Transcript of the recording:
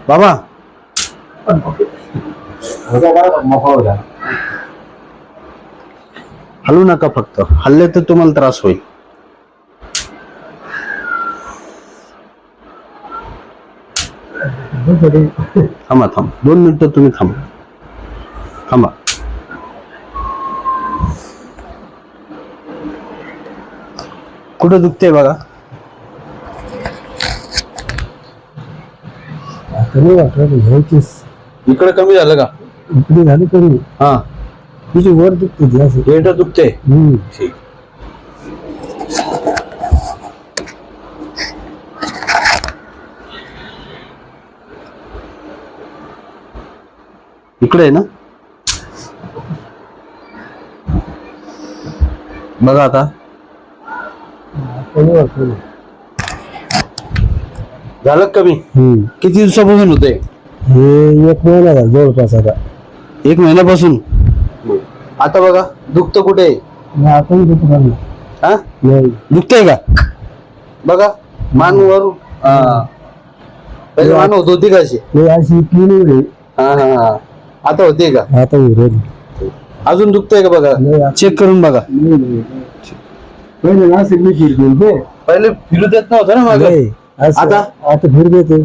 बाबा हलू नका, फक्त हल्ले तर तुम्हाला त्रास होईल. थांबा 2 मिनिटं तुम्ही थांबा. कुठं दुखते बघा? इकडे कमी झालं का? इकडे झाली कमी. हा, तुझी वर दुखते, पेट दुखते. ठीक. इकडे आहे ना? बघा आता. झालं कमी? किती दिवसापासून होते? हे 1 महिना झाला जवळपास. आता 1 महिन्यापासून. आता बघा दुखतं कुठे? आपण दुखत हा, दुखतंय का? बघा मानवर. पहिले मान होत होती का अशी? अशी क्लीन. हा, आता होते का? आता उरली. अजून दुखतंय का बघा, चेक करून बघा. पहिले नाशिक मी फिरतो, पहिले फिरू देत नव्हतं ना मागे. आता फिर देते.